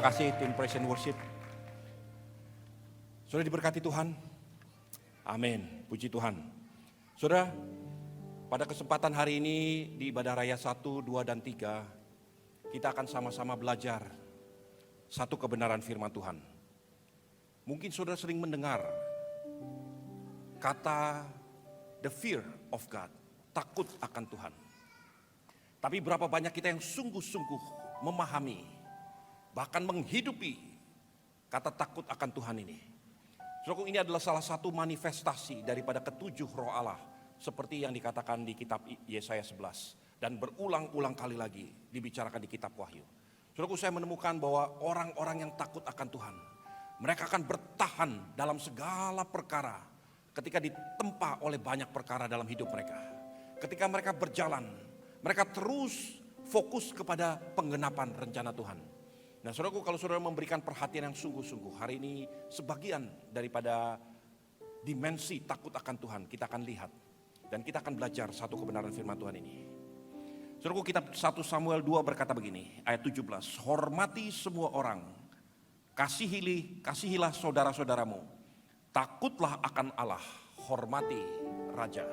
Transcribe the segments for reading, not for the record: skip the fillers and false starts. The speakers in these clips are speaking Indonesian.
Terima kasih tim Praise and Worship. Sudah diberkati Tuhan? Amin, puji Tuhan. Saudara, pada kesempatan hari ini di ibadah raya 1, 2, dan 3, kita akan sama-sama belajar satu kebenaran firman Tuhan. Mungkin saudara sering mendengar kata the fear of God, takut akan Tuhan. Tapi berapa banyak kita yang sungguh-sungguh memahami, bahkan menghidupi kata takut akan Tuhan ini. Saudaraku, ini adalah salah satu manifestasi daripada ketujuh roh Allah, seperti yang dikatakan di kitab Yesaya 11 dan berulang-ulang kali lagi dibicarakan di kitab Wahyu. Saudaraku, saya menemukan bahwa orang-orang yang takut akan Tuhan, mereka akan bertahan dalam segala perkara ketika ditempa oleh banyak perkara dalam hidup mereka. Ketika mereka berjalan, mereka terus fokus kepada penggenapan rencana Tuhan. Nah, saudaraku, kalau saudara memberikan perhatian yang sungguh-sungguh, hari ini sebagian daripada dimensi takut akan Tuhan kita akan lihat. Dan kita akan belajar satu kebenaran firman Tuhan ini. Saudaraku, kitab 1 Samuel 2 berkata begini, ayat 17. Hormati semua orang, kasihilah saudara-saudaramu, takutlah akan Allah, hormati raja.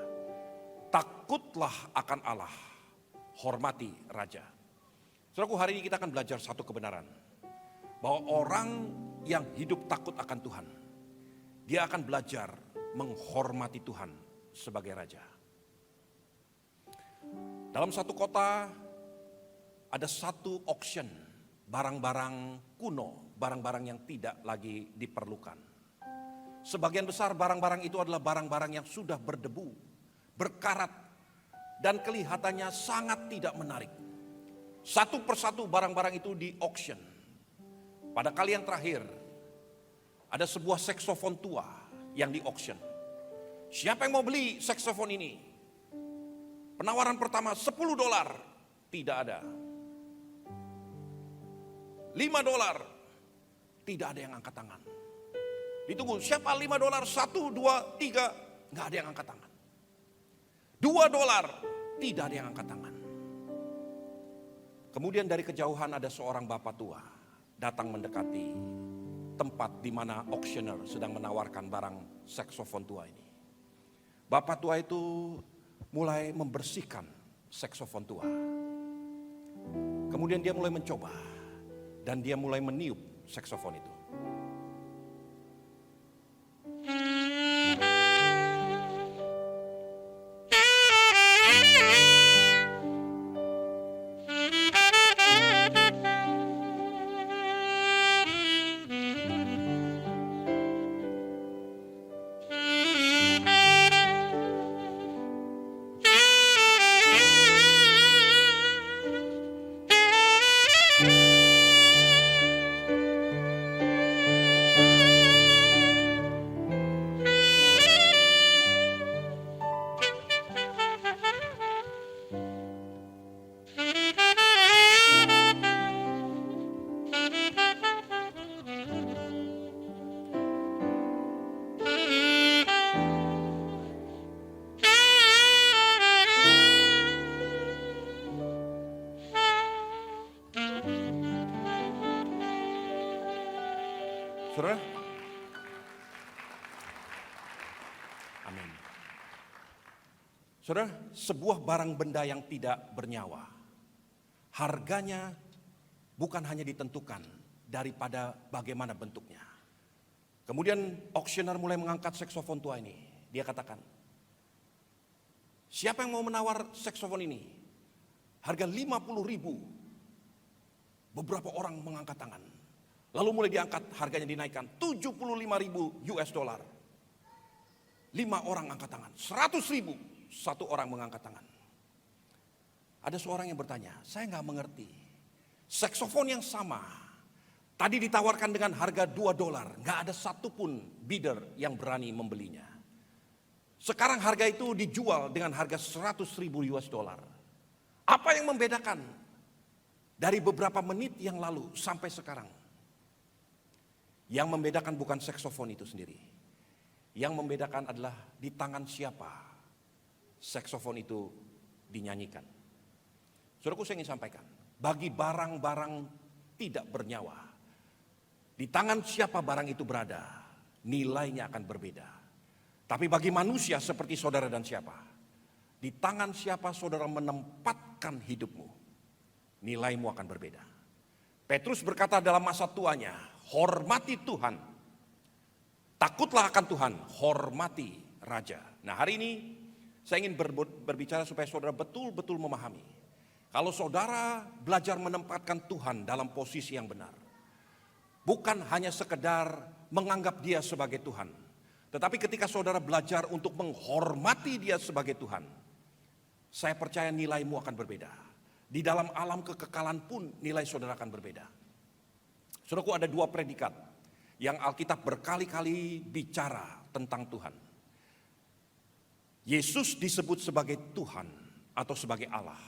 Takutlah akan Allah, hormati raja. Saudaraku, hari ini kita akan belajar satu kebenaran, bahwa orang yang hidup takut akan Tuhan, dia akan belajar menghormati Tuhan sebagai raja. Dalam satu kota ada satu auction, barang-barang kuno, barang-barang yang tidak lagi diperlukan. Sebagian besar barang-barang itu adalah barang-barang yang sudah berdebu, berkarat, dan kelihatannya sangat tidak menarik. Satu persatu barang-barang itu di auction. Pada kali yang terakhir, ada sebuah saksofon tua yang di auction. Siapa yang mau beli saksofon ini? Penawaran pertama $10, tidak ada. $5, tidak ada yang angkat tangan. Ditunggu, siapa $5? 1, 2, 3, nggak ada yang angkat tangan. $2, tidak ada yang angkat tangan. Kemudian dari kejauhan ada seorang bapak tua datang mendekati tempat di mana auctioneer sedang menawarkan barang saksofon tua ini. Bapak tua itu mulai membersihkan saksofon tua. Kemudian dia mulai mencoba dan dia mulai meniup saksofon itu. Saudara? Amin. Saudara, sebuah barang benda yang tidak bernyawa, harganya bukan hanya ditentukan daripada bagaimana bentuknya. Kemudian auctioneer mulai mengangkat saksofon tua ini. Dia katakan, siapa yang mau menawar saksofon ini? Harga 50.000. Beberapa orang mengangkat tangan. Lalu mulai diangkat, harganya dinaikkan $75.000. 5 orang angkat tangan, 100.000, 1 orang mengangkat tangan. Ada seorang yang bertanya, saya nggak mengerti. Saksofon yang sama, tadi ditawarkan dengan harga $2, nggak ada satupun bidder yang berani membelinya. Sekarang harga itu dijual dengan harga $100.000. Apa yang membedakan dari beberapa menit yang lalu sampai sekarang? Yang membedakan bukan saksofon itu sendiri. Yang membedakan adalah di tangan siapa saksofon itu dinyanyikan. Saudaraku, saya ingin sampaikan, bagi barang-barang tidak bernyawa, Di tangan siapa barang itu berada, nilainya akan berbeda. Tapi bagi manusia seperti saudara dan siapa, di tangan siapa saudara menempatkan hidupmu, nilaimu akan berbeda. Petrus berkata dalam masa tuanya, hormati Tuhan, takutlah akan Tuhan, hormati Raja. Nah, hari ini saya ingin berbicara supaya saudara betul-betul memahami. Kalau saudara belajar menempatkan Tuhan dalam posisi yang benar, bukan hanya sekedar menganggap Dia sebagai Tuhan, tetapi ketika saudara belajar untuk menghormati Dia sebagai Tuhan, saya percaya nilaimu akan berbeda. Di dalam alam kekekalan pun nilai saudara akan berbeda. Saudaraku, ada dua predikat yang Alkitab berkali-kali bicara tentang Tuhan. Yesus disebut sebagai Tuhan atau sebagai Allah.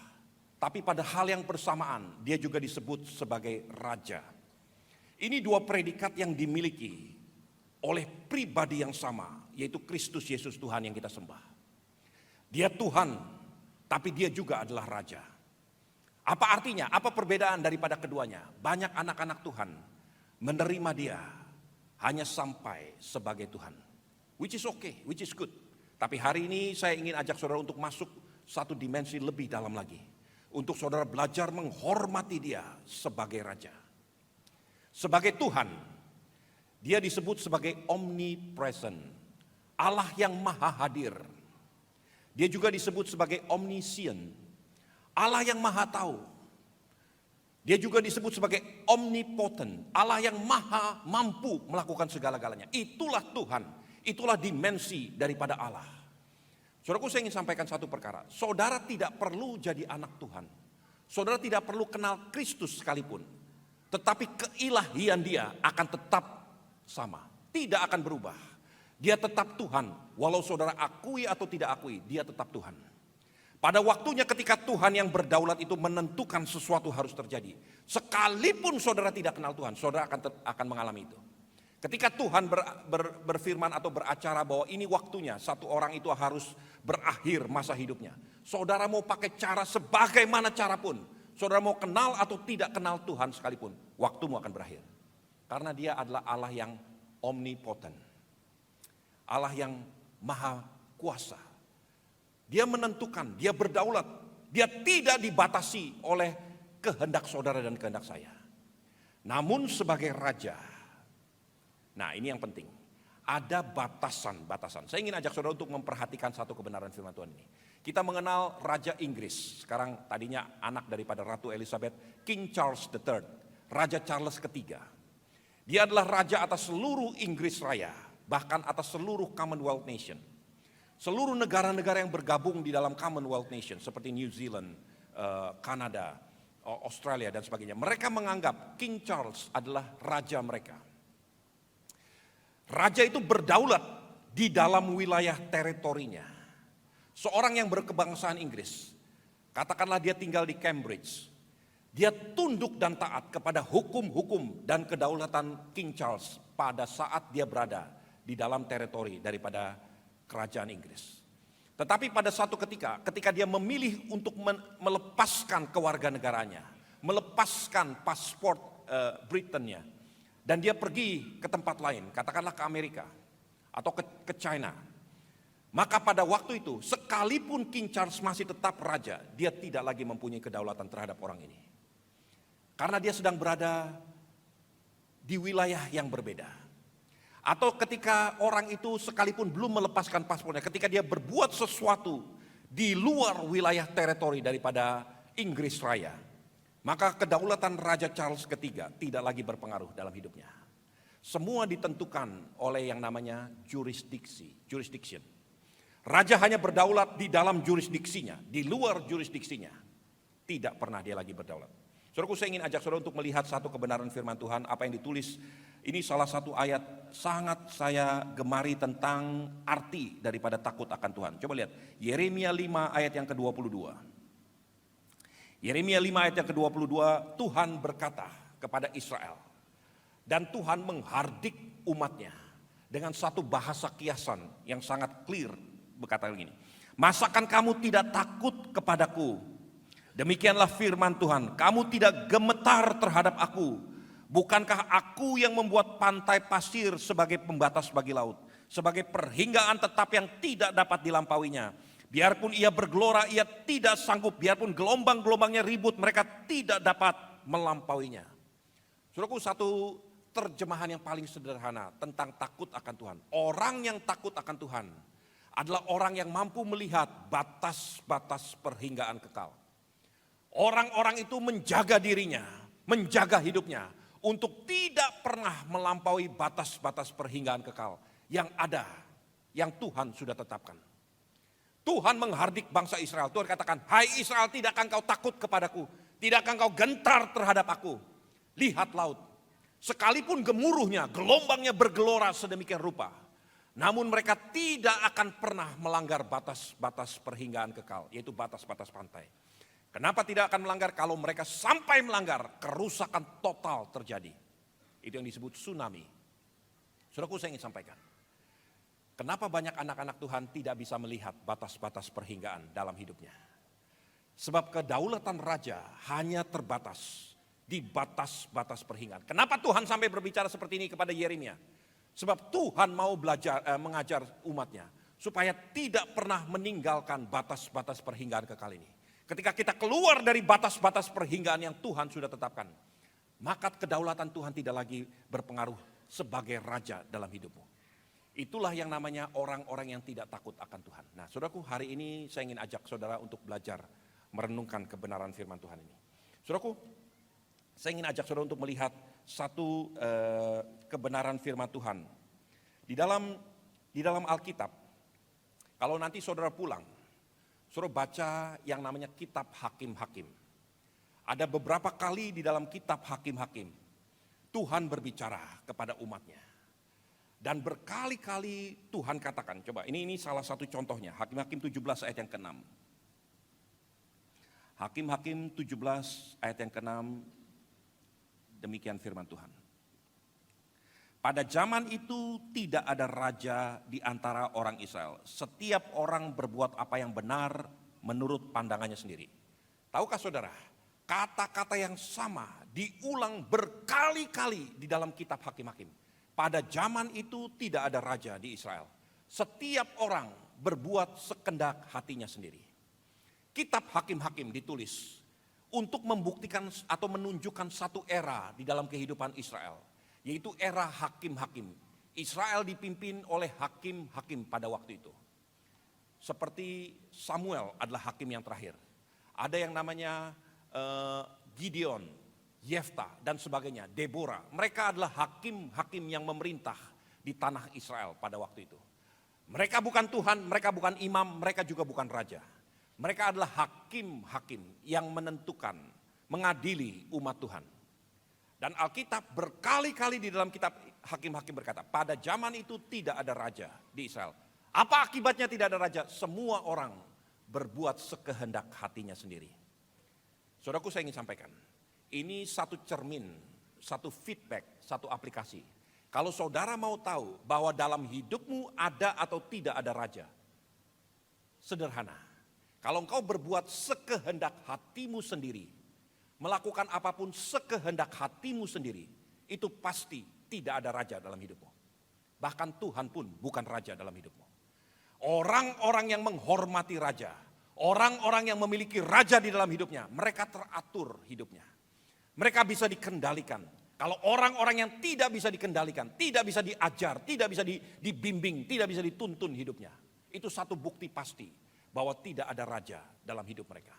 Tapi pada hal yang bersamaan Dia juga disebut sebagai Raja. Ini dua predikat yang dimiliki oleh pribadi yang sama, yaitu Kristus Yesus Tuhan yang kita sembah. Dia Tuhan, tapi Dia juga adalah Raja. Apa artinya? Apa perbedaan daripada keduanya? Banyak anak-anak Tuhan menerima Dia hanya sampai sebagai Tuhan, which is okay, which is good. Tapi hari ini saya ingin ajak saudara untuk masuk satu dimensi lebih dalam lagi, untuk saudara belajar menghormati Dia sebagai Raja. Sebagai Tuhan, Dia disebut sebagai omnipresent, Allah yang maha hadir. Dia juga disebut sebagai omniscient, Allah yang maha tahu. Dia juga disebut sebagai omnipotent, Allah yang maha mampu melakukan segala-galanya. Itulah Tuhan, itulah dimensi daripada Allah. Saudaraku, saya ingin sampaikan satu perkara. Saudara tidak perlu jadi anak Tuhan, saudara tidak perlu kenal Kristus sekalipun, tetapi keilahian Dia akan tetap sama, tidak akan berubah. Dia tetap Tuhan, walau saudara akui atau tidak akui, Dia tetap Tuhan. Pada waktunya ketika Tuhan yang berdaulat itu menentukan sesuatu harus terjadi, sekalipun saudara tidak kenal Tuhan, saudara akan mengalami itu. Ketika Tuhan berfirman atau beracara bahwa ini waktunya satu orang itu harus berakhir masa hidupnya, saudara mau pakai cara sebagaimana cara pun, saudara mau kenal atau tidak kenal Tuhan sekalipun, waktumu akan berakhir. Karena Dia adalah Allah yang omnipotent, Allah yang maha kuasa. Dia menentukan, Dia berdaulat, Dia tidak dibatasi oleh kehendak saudara dan kehendak saya. Namun sebagai Raja, nah ini yang penting, ada batasan-batasan. Saya ingin ajak saudara untuk memperhatikan satu kebenaran firman Tuhan ini. Kita mengenal Raja Inggris, sekarang tadinya anak daripada Ratu Elizabeth, King Charles III, Raja Charles ketiga. Dia adalah raja atas seluruh Inggris Raya, bahkan atas seluruh Commonwealth Nation. Seluruh negara-negara yang bergabung di dalam Commonwealth Nation seperti New Zealand, Kanada, Australia dan sebagainya. Mereka menganggap King Charles adalah raja mereka. Raja itu berdaulat di dalam wilayah teritorinya. Seorang yang berkebangsaan Inggris, katakanlah dia tinggal di Cambridge, dia tunduk dan taat kepada hukum-hukum dan kedaulatan King Charles pada saat dia berada di dalam teritori daripada kerajaan Inggris. Tetapi pada suatu ketika dia memilih untuk melepaskan kewarganegaranya, melepaskan paspor Britannya, dan dia pergi ke tempat lain, katakanlah ke Amerika atau ke China, maka pada waktu itu sekalipun King Charles masih tetap raja, dia tidak lagi mempunyai kedaulatan terhadap orang ini. Karena dia sedang berada di wilayah yang berbeda. Atau ketika orang itu sekalipun belum melepaskan paspornya, ketika dia berbuat sesuatu di luar wilayah teritori daripada Inggris Raya, maka kedaulatan Raja Charles III tidak lagi berpengaruh dalam hidupnya. Semua ditentukan oleh yang namanya jurisdiction. Raja hanya berdaulat di dalam jurisdiksinya, di luar jurisdiksinya tidak pernah dia lagi berdaulat. Saudaraku, saya ingin ajak saudara untuk melihat satu kebenaran firman Tuhan, apa yang ditulis. Ini salah satu ayat sangat saya gemari tentang arti daripada takut akan Tuhan. Coba lihat, Yeremia 5 ayat yang ke-22. Yeremia 5 ayat yang ke-22, Tuhan berkata kepada Israel, dan Tuhan menghardik umatnya dengan satu bahasa kiasan yang sangat clear, berkata begini, masakan kamu tidak takut kepadaku? Demikianlah firman Tuhan, kamu tidak gemetar terhadap aku, Bukankah aku yang membuat pantai pasir sebagai pembatas bagi laut, sebagai perhinggaan tetap yang tidak dapat dilampauinya. Biarpun ia bergelora, ia tidak sanggup. Biarpun gelombang-gelombangnya ribut, mereka tidak dapat melampauinya. Saudaraku, satu terjemahan yang paling sederhana tentang takut akan Tuhan. Orang yang takut akan Tuhan adalah orang yang mampu melihat batas-batas perhinggaan kekal. Orang-orang itu menjaga dirinya, menjaga hidupnya untuk tidak pernah melampaui batas-batas perhinggaan kekal yang ada, yang Tuhan sudah tetapkan. Tuhan menghardik bangsa Israel. Tuhan katakan, hai Israel, tidakkah engkau takut kepadaku? Tidakkah engkau gentar terhadap aku? Lihat laut, sekalipun gemuruhnya, gelombangnya bergelora sedemikian rupa, namun mereka tidak akan pernah melanggar batas-batas perhinggaan kekal, yaitu batas-batas pantai. Kenapa tidak akan melanggar? Kalau mereka sampai melanggar, kerusakan total terjadi. Itu yang disebut tsunami. Saudaraku, saya ingin sampaikan, kenapa banyak anak-anak Tuhan tidak bisa melihat batas-batas perhinggaan dalam hidupnya? Sebab kedaulatan raja hanya terbatas di batas-batas perhinggaan. Kenapa Tuhan sampai berbicara seperti ini kepada Yeremia? Sebab Tuhan mau mengajar umatnya supaya tidak pernah meninggalkan batas-batas perhinggaan kekal ini. Ketika kita keluar dari batas-batas perhinggaan yang Tuhan sudah tetapkan, maka kedaulatan Tuhan tidak lagi berpengaruh sebagai raja dalam hidupmu. Itulah yang namanya orang-orang yang tidak takut akan Tuhan. Nah, saudaraku, hari ini saya ingin ajak saudara untuk belajar merenungkan kebenaran firman Tuhan ini. Saudaraku, saya ingin ajak saudara untuk melihat satu kebenaran firman Tuhan. Di dalam Alkitab, kalau nanti saudara pulang, saudara baca yang namanya kitab Hakim-Hakim. Ada beberapa kali di dalam kitab Hakim-Hakim, Tuhan berbicara kepada umatnya. Dan berkali-kali Tuhan katakan, coba ini salah satu contohnya, Hakim-Hakim 17 ayat yang ke-6. Hakim-Hakim 17 ayat yang ke-6, demikian firman Tuhan. Pada zaman itu tidak ada raja di antara orang Israel. Setiap orang berbuat apa yang benar menurut pandangannya sendiri. Tahukah saudara, kata-kata yang sama diulang berkali-kali di dalam kitab Hakim-Hakim. Pada zaman itu tidak ada raja di Israel. Setiap orang berbuat sekendak hatinya sendiri. Kitab Hakim-Hakim ditulis untuk membuktikan atau menunjukkan satu era di dalam kehidupan Israel, yaitu era hakim-hakim. Israel dipimpin oleh hakim-hakim pada waktu itu. Seperti Samuel adalah hakim yang terakhir. Ada yang namanya Gideon, Yefta dan sebagainya, Deborah. Mereka adalah hakim-hakim yang memerintah di tanah Israel pada waktu itu. Mereka bukan Tuhan, mereka bukan imam, mereka juga bukan raja. Mereka adalah hakim-hakim yang menentukan, mengadili umat Tuhan. Dan Alkitab berkali-kali di dalam kitab Hakim-Hakim berkata, pada zaman itu tidak ada raja di Israel. Apa akibatnya tidak ada raja? Semua orang berbuat sekehendak hatinya sendiri. Saudaraku, saya ingin sampaikan, ini satu cermin, satu feedback, satu aplikasi. Kalau saudara mau tahu bahwa dalam hidupmu ada atau tidak ada raja, sederhana. Kalau engkau berbuat sekehendak hatimu sendiri, melakukan apapun sekehendak hatimu sendiri, itu pasti tidak ada raja dalam hidupmu. Bahkan Tuhan pun bukan raja dalam hidupmu. Orang-orang yang menghormati raja, orang-orang yang memiliki raja di dalam hidupnya, mereka teratur hidupnya. Mereka bisa dikendalikan. Kalau orang-orang yang tidak bisa dikendalikan, tidak bisa diajar, tidak bisa dibimbing, tidak bisa dituntun hidupnya, itu satu bukti pasti bahwa tidak ada raja dalam hidup mereka.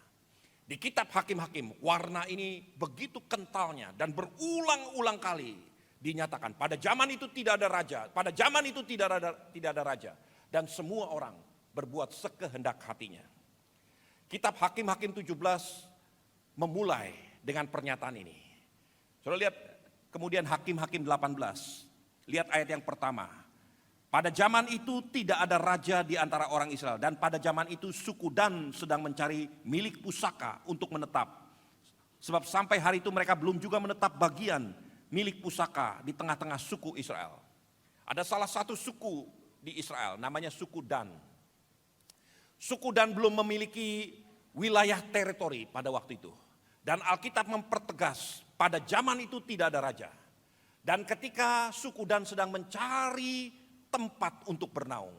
Di kitab Hakim-Hakim, warna ini begitu kentalnya dan berulang-ulang kali dinyatakan. Pada zaman itu tidak ada raja, pada zaman itu tidak ada raja. Dan semua orang berbuat sekehendak hatinya. Kitab Hakim-Hakim 17 memulai dengan pernyataan ini. Saudara lihat kemudian Hakim-Hakim 18, lihat ayat yang pertama. Pada zaman itu tidak ada raja di antara orang Israel. Dan pada zaman itu suku Dan sedang mencari milik pusaka untuk menetap. Sebab sampai hari itu mereka belum juga menetap bagian milik pusaka di tengah-tengah suku Israel. Ada salah satu suku di Israel namanya suku Dan. Suku Dan belum memiliki wilayah teritori pada waktu itu. Dan Alkitab mempertegas pada zaman itu tidak ada raja. Dan ketika suku Dan sedang mencari tempat untuk bernaung,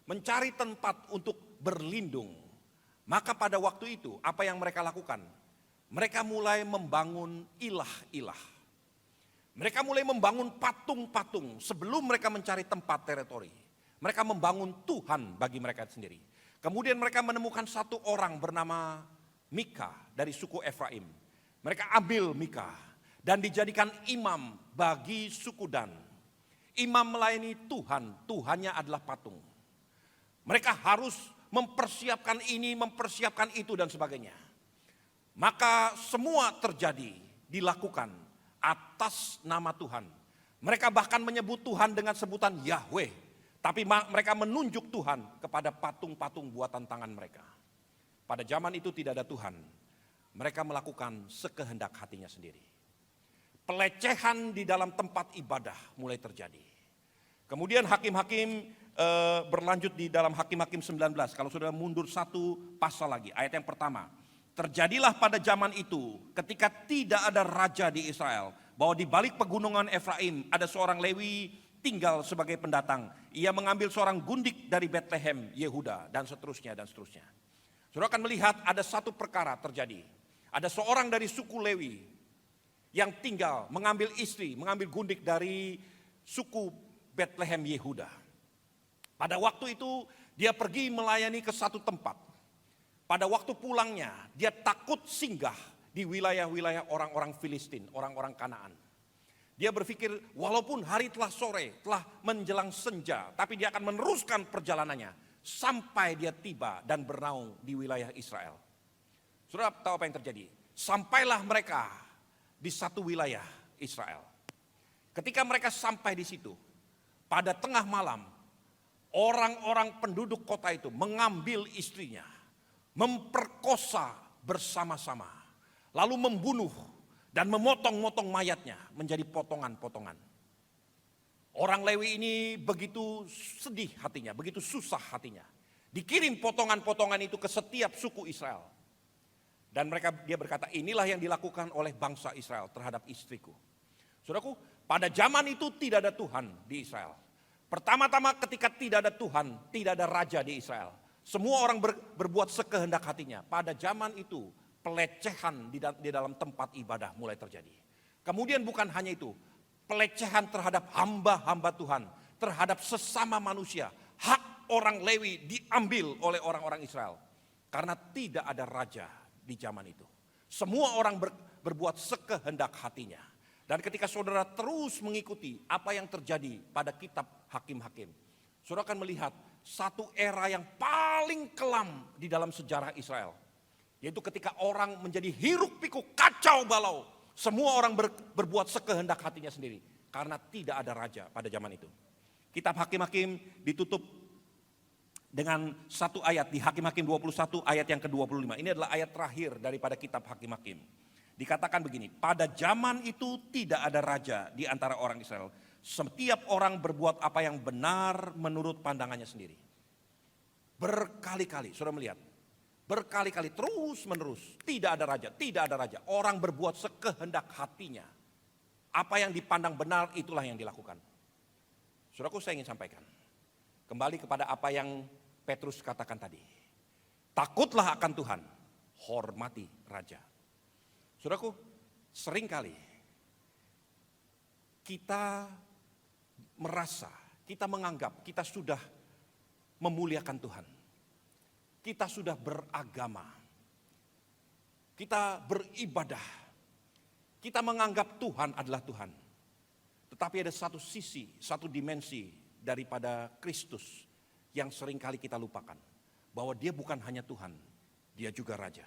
mencari tempat untuk berlindung, maka pada waktu itu apa yang mereka lakukan? Mereka mulai membangun ilah-ilah. Mereka mulai membangun patung-patung sebelum mereka mencari tempat teritori. Mereka membangun Tuhan bagi mereka sendiri. Kemudian mereka menemukan satu orang bernama Mika dari suku Efraim. Mereka ambil Mika dan dijadikan imam bagi suku Dan. Imam melayani Tuhan, Tuhannya adalah patung. Mereka harus mempersiapkan ini, mempersiapkan itu dan sebagainya. Maka semua terjadi, dilakukan atas nama Tuhan. Mereka bahkan menyebut Tuhan dengan sebutan Yahweh. Tapi mereka menunjuk Tuhan kepada patung-patung buatan tangan mereka. Pada zaman itu tidak ada Tuhan. Mereka melakukan sekehendak hatinya sendiri. Pelecehan di dalam tempat ibadah mulai terjadi. Kemudian hakim-hakim berlanjut di dalam Hakim-Hakim 19. Kalau sudah mundur satu pasal lagi, ayat yang pertama. Terjadilah pada zaman itu ketika tidak ada raja di Israel, bahwa di balik pegunungan Efraim ada seorang Lewi tinggal sebagai pendatang. Ia mengambil seorang gundik dari Bethlehem, Yehuda, dan seterusnya dan seterusnya. Saudara akan melihat ada satu perkara terjadi. Ada seorang dari suku Lewi yang tinggal mengambil istri, mengambil gundik dari suku Bethlehem Yehuda. Pada waktu itu dia pergi melayani ke satu tempat. Pada waktu pulangnya dia takut singgah di wilayah-wilayah orang-orang Filistin, orang-orang Kanaan. Dia berpikir walaupun hari telah sore, telah menjelang senja, tapi dia akan meneruskan perjalanannya sampai dia tiba dan bernaung di wilayah Israel. Saudara tahu apa yang terjadi? Sampailah mereka di satu wilayah Israel. Ketika mereka sampai di situ, pada tengah malam, orang-orang penduduk kota itu mengambil istrinya, memperkosa bersama-sama, lalu membunuh dan memotong-motong mayatnya menjadi potongan-potongan. Orang Lewi ini begitu sedih hatinya, begitu susah hatinya. Dikirim potongan-potongan itu ke setiap suku Israel. Dan dia berkata, inilah yang dilakukan oleh bangsa Israel terhadap istriku. Saudaraku, pada zaman itu tidak ada Tuhan di Israel. Pertama-tama ketika tidak ada Tuhan, tidak ada raja di Israel. Semua orang berbuat sekehendak hatinya. Pada zaman itu pelecehan di dalam tempat ibadah mulai terjadi. Kemudian bukan hanya itu, pelecehan terhadap hamba-hamba Tuhan, terhadap sesama manusia. Hak orang Lewi diambil oleh orang-orang Israel. Karena tidak ada raja di zaman itu. Semua orang berbuat sekehendak hatinya. Dan ketika saudara terus mengikuti apa yang terjadi pada kitab Hakim-Hakim, saudara akan melihat satu era yang paling kelam di dalam sejarah Israel. Yaitu ketika orang menjadi hiruk pikuk, kacau balau. Semua orang berbuat sekehendak hatinya sendiri. Karena tidak ada raja pada zaman itu. Kitab Hakim-Hakim ditutup dengan satu ayat di Hakim-Hakim 21 ayat yang ke-25. Ini adalah ayat terakhir daripada kitab Hakim-Hakim. Dikatakan begini, pada zaman itu tidak ada raja di antara orang Israel. Setiap orang berbuat apa yang benar menurut pandangannya sendiri. Berkali-kali, saudara melihat. Berkali-kali terus menerus, tidak ada raja, tidak ada raja. Orang berbuat sekehendak hatinya. Apa yang dipandang benar itulah yang dilakukan. Saudaraku, saya ingin sampaikan. Kembali kepada apa yang Petrus katakan tadi. Takutlah akan Tuhan, hormati raja. Saudaraku, seringkali kita merasa, kita menganggap kita sudah memuliakan Tuhan. Kita sudah beragama. Kita beribadah. Kita menganggap Tuhan adalah Tuhan. Tetapi ada satu sisi, satu dimensi daripada Kristus yang seringkali kita lupakan. Bahwa dia bukan hanya Tuhan, dia juga Raja.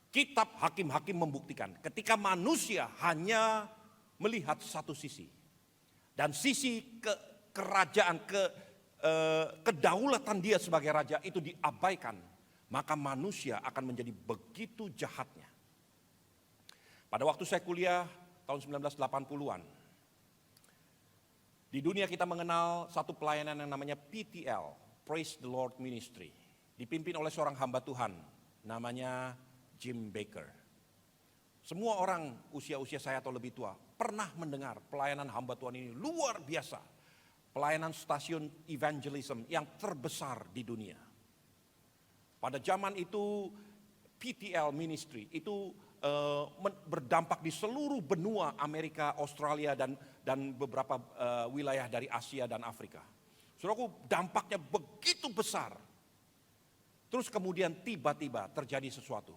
Kitab Hakim-Hakim membuktikan ketika manusia hanya melihat satu sisi. Dan sisi kerajaan, kedaulatan dia sebagai raja itu diabaikan. Maka manusia akan menjadi begitu jahatnya. Pada waktu saya kuliah tahun 1980-an. Di dunia kita mengenal satu pelayanan yang namanya PTL, Praise the Lord Ministry. Dipimpin oleh seorang hamba Tuhan namanya Jim Baker. Semua orang usia-usia saya atau lebih tua pernah mendengar pelayanan hamba Tuhan ini luar biasa. Pelayanan stasiun evangelism yang terbesar di dunia. Pada zaman itu PTL Ministry itu berdampak di seluruh benua Amerika, Australia dan beberapa wilayah dari Asia dan Afrika. Saudaraku, dampaknya begitu besar. Terus kemudian tiba-tiba terjadi sesuatu.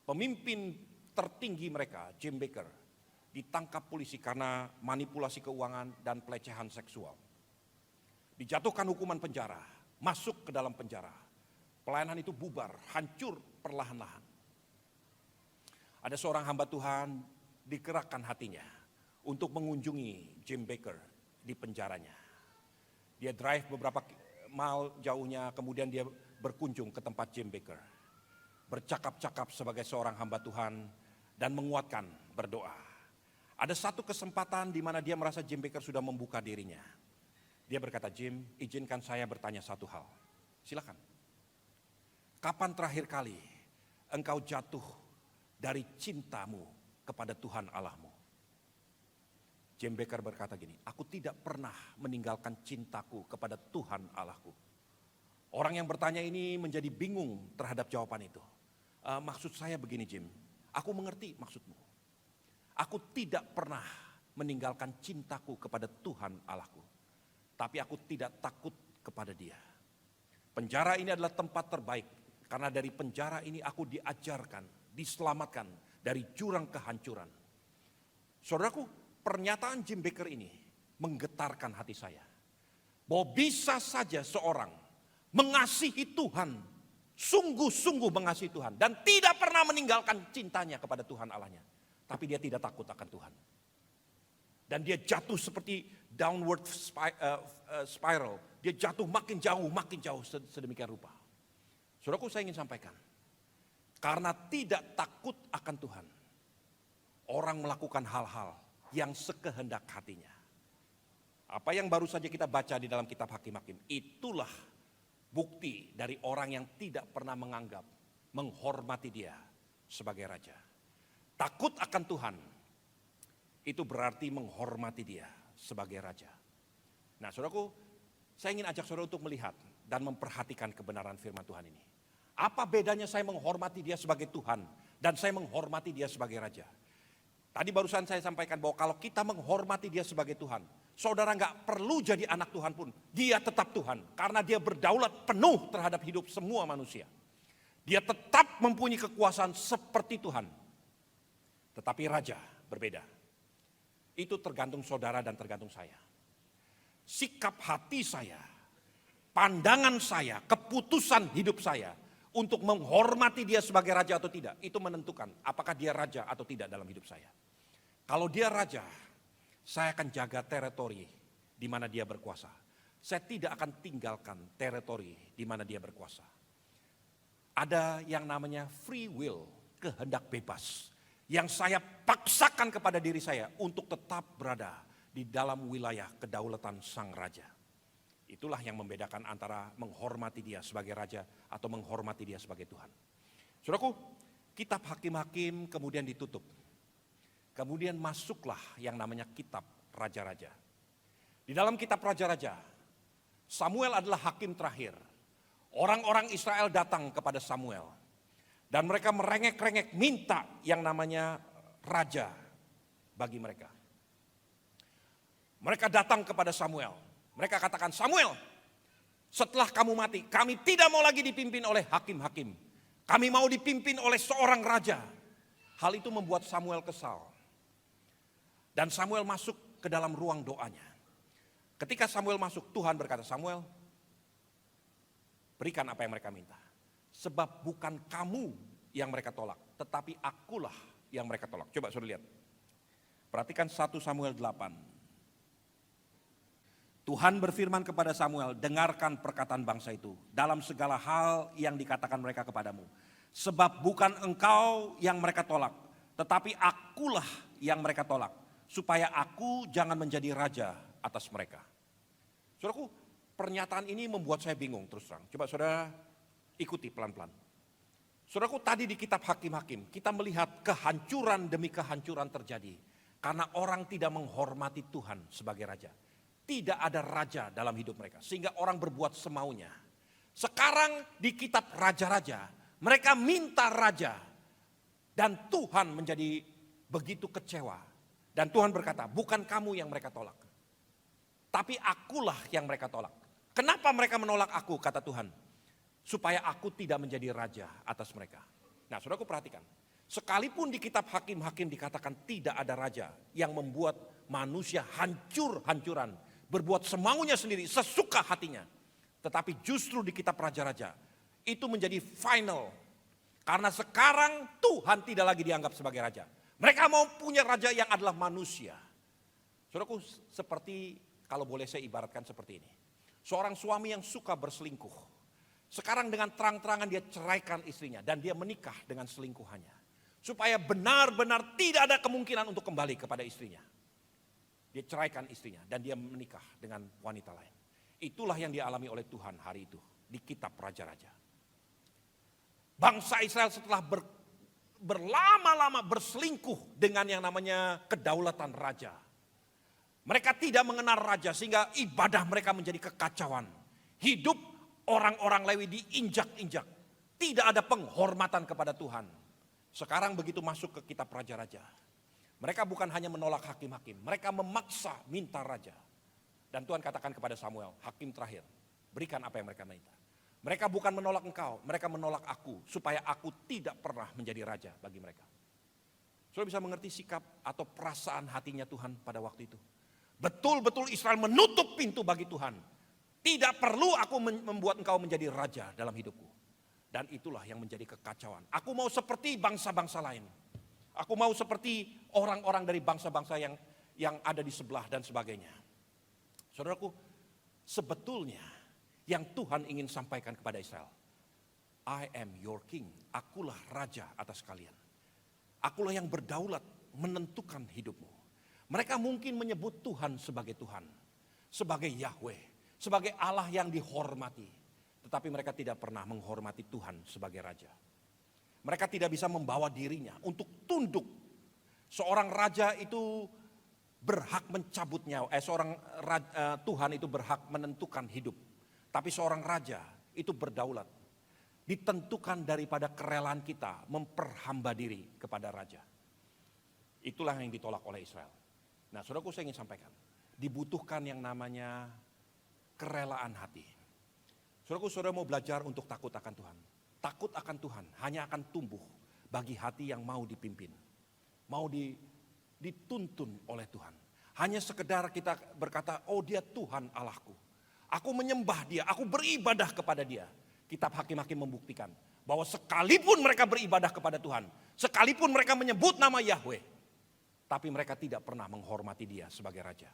Pemimpin tertinggi mereka, Jim Bakker, ditangkap polisi karena manipulasi keuangan dan pelecehan seksual. Dijatuhkan hukuman penjara, masuk ke dalam penjara. Pelayanan itu bubar, hancur perlahan-lahan. Ada seorang hamba Tuhan digerakkan hatinya untuk mengunjungi Jim Bakker di penjaranya. Dia drive beberapa mile jauhnya, kemudian dia berkunjung ke tempat Jim Bakker. Bercakap-cakap sebagai seorang hamba Tuhan dan menguatkan berdoa. Ada satu kesempatan di mana dia merasa Jim Bakker sudah membuka dirinya. Dia berkata, Jim, izinkan saya bertanya satu hal. Silakan. Kapan terakhir kali engkau jatuh dari cintamu kepada Tuhan Allahmu? Jim Bakker berkata gini, aku tidak pernah meninggalkan cintaku kepada Tuhan Allahku. Orang yang bertanya ini menjadi bingung terhadap jawaban itu. Maksud saya begini, Jim, aku mengerti maksudmu. Aku tidak pernah meninggalkan cintaku kepada Tuhan Allahku. Tapi aku tidak takut kepada Dia. Penjara ini adalah tempat terbaik. Karena dari penjara ini aku diajarkan, diselamatkan dari jurang kehancuran. Saudaraku, pernyataan Jim Bakker ini menggetarkan hati saya. Bahwa bisa saja seorang mengasihi Tuhan, sungguh-sungguh mengasihi Tuhan. Dan tidak pernah meninggalkan cintanya kepada Tuhan Allahnya. Tapi dia tidak takut akan Tuhan. Dan dia jatuh seperti downward spiral. Dia jatuh makin jauh sedemikian rupa. Saudaraku, saya ingin sampaikan. Karena tidak takut akan Tuhan. Orang melakukan hal-hal yang sekehendak hatinya. Apa yang baru saja kita baca di dalam kitab Hakim-Hakim. Itulah bukti dari orang yang tidak pernah menganggap, menghormati Dia sebagai Raja. Takut akan Tuhan. Itu berarti menghormati Dia sebagai Raja. Nah, saudaraku, saya ingin ajak saudara untuk melihat dan memperhatikan kebenaran firman Tuhan ini. Apa bedanya saya menghormati Dia sebagai Tuhan dan saya menghormati Dia sebagai Raja? Tadi barusan saya sampaikan bahwa kalau kita menghormati Dia sebagai Tuhan, saudara nggak perlu jadi anak Tuhan pun, Dia tetap Tuhan. Karena Dia berdaulat penuh terhadap hidup semua manusia. Dia tetap mempunyai kekuasaan seperti Tuhan. Tetapi Raja berbeda. Itu tergantung saudara dan tergantung saya. Sikap hati saya, pandangan saya, keputusan hidup saya untuk menghormati Dia sebagai Raja atau tidak, itu menentukan apakah Dia Raja atau tidak dalam hidup saya. Kalau Dia Raja, saya akan jaga teritori di mana Dia berkuasa. Saya tidak akan tinggalkan teritori di mana Dia berkuasa. Ada yang namanya free will, kehendak bebas. Yang saya paksakan kepada diri saya untuk tetap berada di dalam wilayah kedaulatan Sang Raja. Itulah yang membedakan antara menghormati Dia sebagai Raja atau menghormati Dia sebagai Tuhan. Saudaraku, kitab Hakim-Hakim kemudian ditutup. Kemudian masuklah yang namanya kitab Raja-Raja. Di dalam kitab Raja-Raja, Samuel adalah hakim terakhir. Orang-orang Israel datang kepada Samuel. Dan mereka merengek-rengek minta yang namanya raja bagi mereka. Mereka datang kepada Samuel. Mereka katakan, Samuel, setelah kamu mati, kami tidak mau lagi dipimpin oleh hakim-hakim. Kami mau dipimpin oleh seorang raja. Hal itu membuat Samuel kesal. Dan Samuel masuk ke dalam ruang doanya. Ketika Samuel masuk, Tuhan berkata, Samuel, berikan apa yang mereka minta. Sebab bukan kamu yang mereka tolak, tetapi akulah yang mereka tolak. Coba sudah lihat. Perhatikan 1 Samuel 8. Tuhan berfirman kepada Samuel, dengarkan perkataan bangsa itu dalam segala hal yang dikatakan mereka kepadamu. Sebab bukan engkau yang mereka tolak, tetapi akulah yang mereka tolak. Supaya aku jangan menjadi raja atas mereka. Saudaraku, pernyataan ini membuat saya bingung terus terang. Coba saudara ikuti pelan-pelan. Saudaraku, tadi di kitab Hakim-Hakim kita melihat kehancuran demi kehancuran terjadi Karena orang tidak menghormati Tuhan sebagai raja. Tidak ada raja dalam hidup mereka. Sehingga orang berbuat semaunya. Sekarang di kitab raja-raja, mereka minta raja. Dan Tuhan menjadi begitu kecewa. Dan Tuhan berkata, bukan kamu yang mereka tolak. Tapi akulah yang mereka tolak. Kenapa mereka menolak aku, kata Tuhan? Supaya aku tidak menjadi raja atas mereka. Nah, saudaraku perhatikan. Sekalipun di kitab Hakim-Hakim dikatakan tidak ada raja yang membuat manusia hancur-hancuran. Berbuat semaunya sendiri, sesuka hatinya. Tetapi justru di kitab Raja-Raja, itu menjadi final. Karena sekarang Tuhan tidak lagi dianggap sebagai raja. Mereka mau punya raja yang adalah manusia. Saudaraku, seperti kalau boleh saya ibaratkan seperti ini. Seorang suami yang suka berselingkuh. Sekarang dengan terang-terangan dia ceraikan istrinya dan dia menikah dengan selingkuhannya. Supaya benar-benar tidak ada kemungkinan untuk kembali kepada istrinya. Dia ceraikan istrinya dan dia menikah dengan wanita lain. Itulah yang dialami oleh Tuhan hari itu di kitab Raja-Raja. Bangsa Israel setelah berlama-lama berselingkuh dengan yang namanya kedaulatan raja. Mereka tidak mengenal raja sehingga ibadah mereka menjadi kekacauan. Hidup orang-orang Lewi diinjak-injak. Tidak ada penghormatan kepada Tuhan. Sekarang begitu masuk ke kitab Raja-Raja. Mereka bukan hanya menolak hakim-hakim. Mereka memaksa minta raja. Dan Tuhan katakan kepada Samuel, hakim terakhir. Berikan apa yang mereka minta. Mereka bukan menolak engkau, mereka menolak aku. Supaya aku tidak pernah menjadi raja bagi mereka. Saudara bisa mengerti sikap atau perasaan hatinya Tuhan pada waktu itu. Betul-betul Israel menutup pintu bagi Tuhan. Tidak perlu aku membuat engkau menjadi raja dalam hidupku. Dan itulah yang menjadi kekacauan. Aku mau seperti bangsa-bangsa lain. Aku mau seperti orang-orang dari bangsa-bangsa yang ada di sebelah dan sebagainya. Saudaraku, sebetulnya yang Tuhan ingin sampaikan kepada Israel. I am your king. Akulah raja atas kalian. Akulah yang berdaulat menentukan hidupmu. Mereka mungkin menyebut Tuhan sebagai Tuhan. Sebagai Yahweh. Sebagai Allah yang dihormati. Tetapi mereka tidak pernah menghormati Tuhan sebagai raja. Mereka tidak bisa membawa dirinya untuk tunduk. Seorang raja itu berhak mencabut nyawa. Tuhan itu berhak menentukan hidup. Tapi seorang raja itu berdaulat. Ditentukan daripada kerelaan kita memperhamba diri kepada raja. Itulah yang ditolak oleh Israel. Nah, saudaraku, saya ingin sampaikan. Dibutuhkan yang namanya kerelaan hati. Saudaraku, saudara mau belajar untuk takut akan Tuhan. Takut akan Tuhan hanya akan tumbuh bagi hati yang mau dipimpin. Mau dituntun oleh Tuhan. Hanya sekedar kita berkata, oh dia Tuhan Allahku. Aku menyembah dia, aku beribadah kepada dia. Kitab Hakim-Hakim membuktikan bahwa sekalipun mereka beribadah kepada Tuhan. Sekalipun mereka menyebut nama Yahweh. Tapi mereka tidak pernah menghormati dia sebagai raja.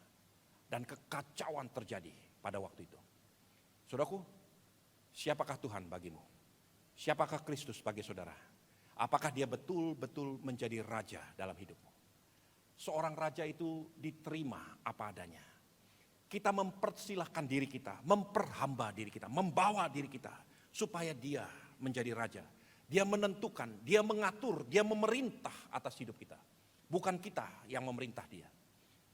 Dan kekacauan terjadi pada waktu itu. Saudaraku, siapakah Tuhan bagimu? Siapakah Kristus bagi saudara? Apakah dia betul-betul menjadi raja dalam hidupmu? Seorang raja itu diterima apa adanya. Kita mempersilahkan diri kita, memperhamba diri kita, membawa diri kita. Supaya dia menjadi raja. Dia menentukan, dia mengatur, dia memerintah atas hidup kita. Bukan kita yang memerintah dia.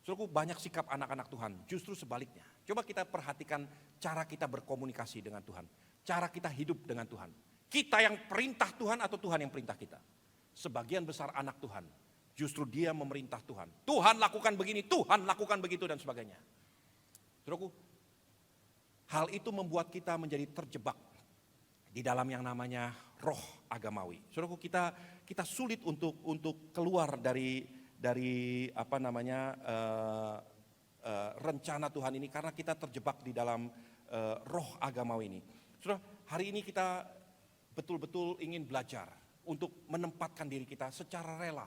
Saudaraku, banyak sikap anak-anak Tuhan justru sebaliknya. Coba kita perhatikan cara kita berkomunikasi dengan Tuhan. Cara kita hidup dengan Tuhan. Kita yang perintah Tuhan atau Tuhan yang perintah kita? Sebagian besar anak Tuhan, justru dia memerintah Tuhan. Tuhan lakukan begini, Tuhan lakukan begitu dan sebagainya. Saudaraku, hal itu membuat kita menjadi terjebak di dalam yang namanya roh agamawi. Saudaraku, kita sulit untuk keluar dari apa namanya rencana Tuhan ini karena kita terjebak di dalam roh agamawi ini. Saudara, hari ini kita betul-betul ingin belajar untuk menempatkan diri kita secara rela.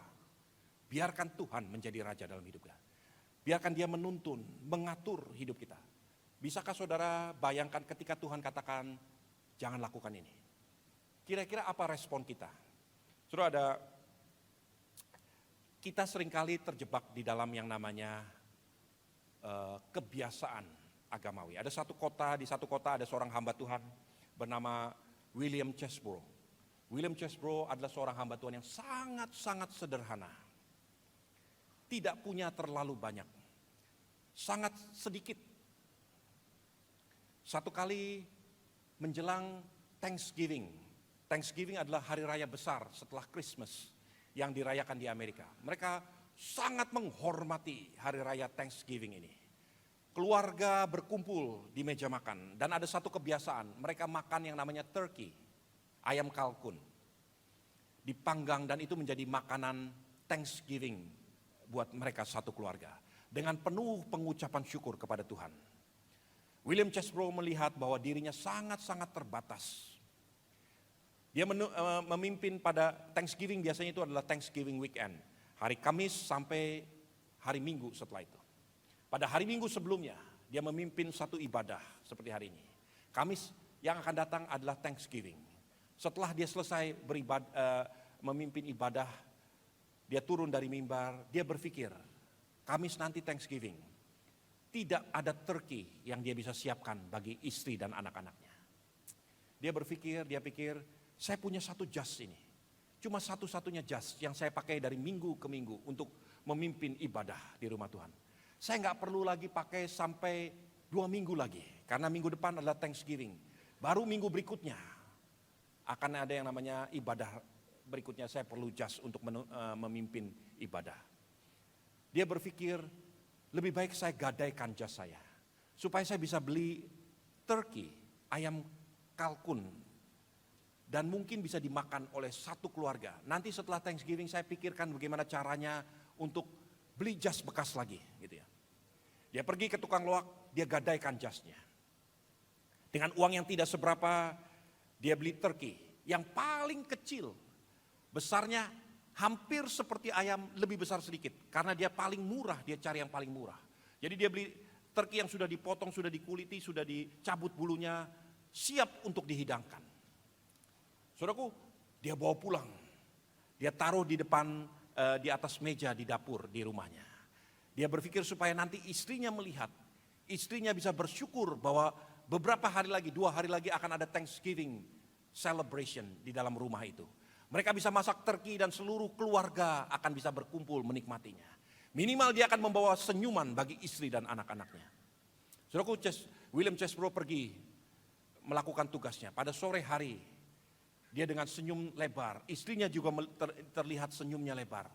Biarkan Tuhan menjadi raja dalam hidup kita. Biarkan dia menuntun, mengatur hidup kita. Bisakah saudara bayangkan ketika Tuhan katakan, jangan lakukan ini. Kira-kira apa respon kita? Saudara, kita seringkali terjebak di dalam yang namanya kebiasaan agamawi. Ada di satu kota ada seorang hamba Tuhan bernama William Chesbrough. William Chesbrough adalah seorang hamba Tuhan yang sangat-sangat sederhana. tidak punya terlalu banyak. Sangat sedikit. Satu kali menjelang Thanksgiving. Thanksgiving adalah hari raya besar setelah Christmas yang dirayakan di Amerika. Mereka sangat menghormati hari raya Thanksgiving ini. Keluarga berkumpul di meja makan dan ada satu kebiasaan, mereka makan yang namanya turkey, ayam kalkun. Dipanggang dan itu menjadi makanan Thanksgiving buat mereka satu keluarga. Dengan penuh pengucapan syukur kepada Tuhan. William Chesbrough melihat bahwa dirinya sangat-sangat terbatas. Dia memimpin pada Thanksgiving, biasanya itu adalah Thanksgiving weekend. Hari Kamis sampai hari Minggu setelah itu. Pada hari Minggu sebelumnya, dia memimpin satu ibadah seperti hari ini. Kamis yang akan datang adalah Thanksgiving. Setelah dia selesai memimpin ibadah, dia turun dari mimbar, dia berpikir, Kamis nanti Thanksgiving. Tidak ada turkey yang dia bisa siapkan bagi istri dan anak-anaknya. Dia pikir, saya punya satu jas ini. Cuma satu-satunya jas yang saya pakai dari minggu ke minggu untuk memimpin ibadah di rumah Tuhan. Saya nggak perlu lagi pakai sampai 2 minggu lagi. Karena minggu depan adalah Thanksgiving. Baru minggu berikutnya akan ada yang namanya ibadah berikutnya, saya perlu jas untuk memimpin ibadah. Dia berpikir, lebih baik saya gadaikan jas saya. Supaya saya bisa beli turkey, ayam kalkun. Dan mungkin bisa dimakan oleh satu keluarga. Nanti setelah Thanksgiving saya pikirkan bagaimana caranya untuk beli jas bekas lagi. Gitu ya. Dia pergi ke tukang loak, dia gadaikan jasnya. Dengan uang yang tidak seberapa, dia beli turkey. Yang paling kecil, besarnya hampir seperti ayam, lebih besar sedikit. Karena dia paling murah, dia cari yang paling murah. Jadi dia beli turkey yang sudah dipotong, sudah dikuliti, sudah dicabut bulunya, siap untuk dihidangkan. Saudaraku, dia bawa pulang. Dia taruh di depan, di atas meja di dapur di rumahnya. Dia berpikir supaya nanti istrinya melihat. Istrinya bisa bersyukur bahwa beberapa hari lagi, 2 hari lagi akan ada Thanksgiving celebration di dalam rumah itu. Mereka bisa masak turkey dan seluruh keluarga akan bisa berkumpul menikmatinya. Minimal dia akan membawa senyuman bagi istri dan anak-anaknya. Saudaraku, William Chesbrough pergi melakukan tugasnya. Pada sore hari, dia dengan senyum lebar. Istrinya juga terlihat senyumnya lebar.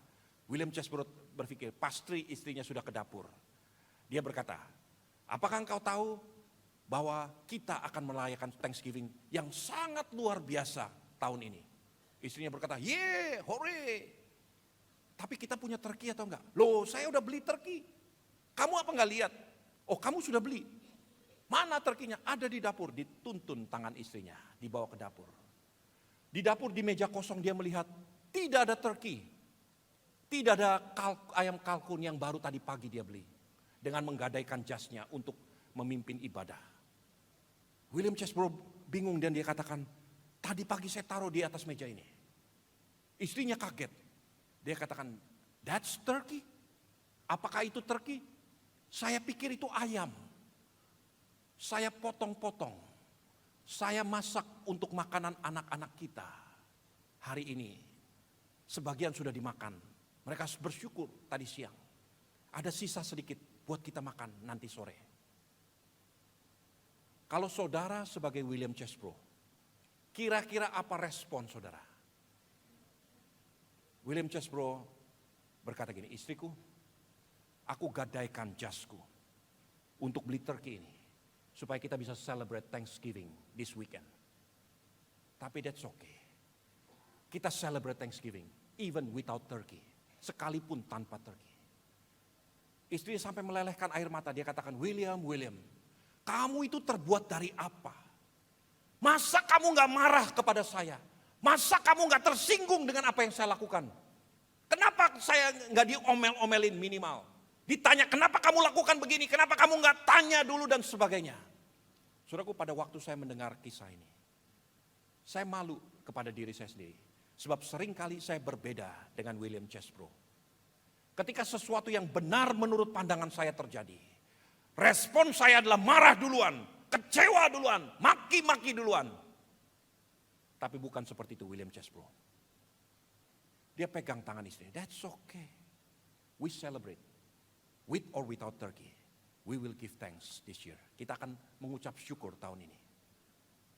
William Chesbrough berpikir, pasti istrinya sudah ke dapur. Dia berkata, apakah engkau tahu bahwa kita akan merayakan Thanksgiving yang sangat luar biasa tahun ini? Istrinya berkata, ye, hore. Tapi kita punya turkey atau enggak? Loh, saya udah beli turkey. Kamu apa enggak lihat? Oh, kamu sudah beli. Mana turkey-nya? Ada di dapur. Dituntun tangan istrinya, dibawa ke dapur. Di dapur di meja kosong dia melihat tidak ada turkey. Tidak ada ayam kalkun yang baru tadi pagi dia beli. Dengan menggadaikan jasnya untuk memimpin ibadah. William Chesbrough bingung dan dia katakan, tadi pagi saya taruh di atas meja ini. Istrinya kaget. Dia katakan, that's turkey? Apakah itu turkey? Saya pikir itu ayam. Saya potong-potong. Saya masak untuk makanan anak-anak kita. Hari ini, sebagian sudah dimakan. Mereka bersyukur tadi siang. Ada sisa sedikit buat kita makan nanti sore. Kalau saudara sebagai William Chesbrough, kira-kira apa respon saudara? William Chesbrough berkata gini, istriku, aku gadaikan jasku untuk beli turkey ini. Supaya kita bisa celebrate Thanksgiving this weekend. Tapi that's okay. Kita celebrate Thanksgiving even without turkey. Sekalipun tanpa turkey. Istrinya sampai melelehkan air mata. Dia katakan, William, kamu itu terbuat dari apa? Masa kamu gak marah kepada saya? Masa kamu gak tersinggung dengan apa yang saya lakukan? Kenapa saya gak diomel-omelin minimal? Ditanya, kenapa kamu lakukan begini? Kenapa kamu gak tanya dulu dan sebagainya? Saudaraku, pada waktu saya mendengar kisah ini, saya malu kepada diri saya sendiri. Sebab seringkali saya berbeda dengan William Chesbrough. Ketika sesuatu yang benar menurut pandangan saya terjadi, respon saya adalah marah duluan, kecewa duluan, maki-maki duluan. Tapi bukan seperti itu William Chesbrough. Dia pegang tangan istrinya, that's okay. we celebrate. With or without turkey, we will give thanks this year. Kita akan mengucap syukur tahun ini.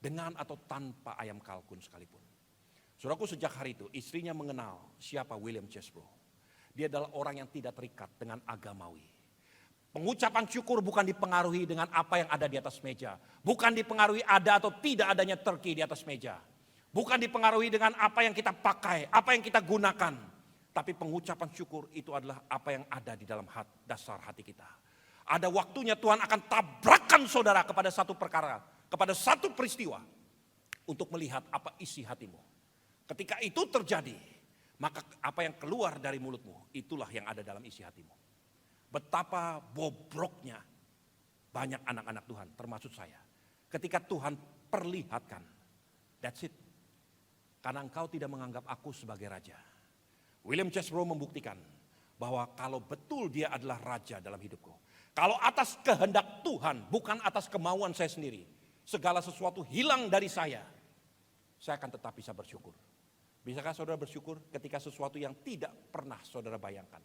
Dengan atau tanpa ayam kalkun sekalipun. Saudaraku, sejak hari itu istrinya mengenal siapa William Chesbrough. Dia adalah orang yang tidak terikat dengan agamawi. Pengucapan syukur bukan dipengaruhi dengan apa yang ada di atas meja. Bukan dipengaruhi ada atau tidak adanya turkey di atas meja. Bukan dipengaruhi dengan apa yang kita pakai, apa yang kita gunakan. Tapi pengucapan syukur itu adalah apa yang ada di dalam dasar hati kita. Ada waktunya Tuhan akan tabrakan saudara kepada satu perkara, kepada satu peristiwa. Untuk melihat apa isi hatimu. Ketika itu terjadi, maka apa yang keluar dari mulutmu, itulah yang ada dalam isi hatimu. Betapa bobroknya banyak anak-anak Tuhan, termasuk saya. Ketika Tuhan perlihatkan, that's it. Karena engkau tidak menganggap aku sebagai raja. William Chesbrough membuktikan bahwa kalau betul dia adalah raja dalam hidupku. Kalau atas kehendak Tuhan, bukan atas kemauan saya sendiri. Segala sesuatu hilang dari saya akan tetap bisa bersyukur. Bisakah saudara bersyukur ketika sesuatu yang tidak pernah saudara bayangkan.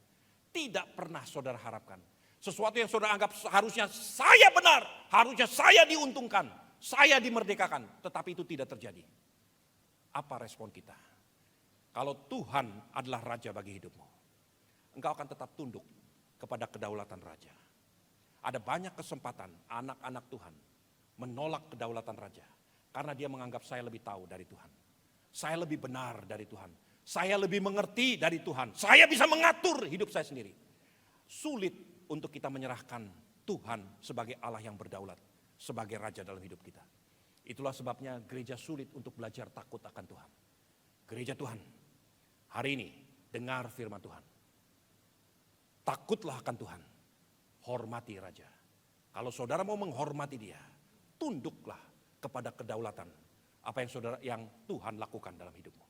Tidak pernah saudara harapkan. Sesuatu yang saudara anggap harusnya saya benar. Harusnya saya diuntungkan. Saya dimerdekakan. Tetapi itu tidak terjadi. Apa respon kita? Kalau Tuhan adalah raja bagi hidupmu, engkau akan tetap tunduk kepada kedaulatan raja. Ada banyak kesempatan anak-anak Tuhan menolak kedaulatan raja. Karena dia menganggap saya lebih tahu dari Tuhan. Saya lebih benar dari Tuhan. Saya lebih mengerti dari Tuhan. Saya bisa mengatur hidup saya sendiri. Sulit untuk kita menyerahkan Tuhan sebagai Allah yang berdaulat. Sebagai raja dalam hidup kita. Itulah sebabnya gereja sulit untuk belajar takut akan Tuhan. Gereja Tuhan, hari ini dengar firman Tuhan. Takutlah akan Tuhan. Hormati raja. Kalau saudara mau menghormati dia, tunduklah kepada kedaulatan apa yang Tuhan lakukan dalam hidupmu.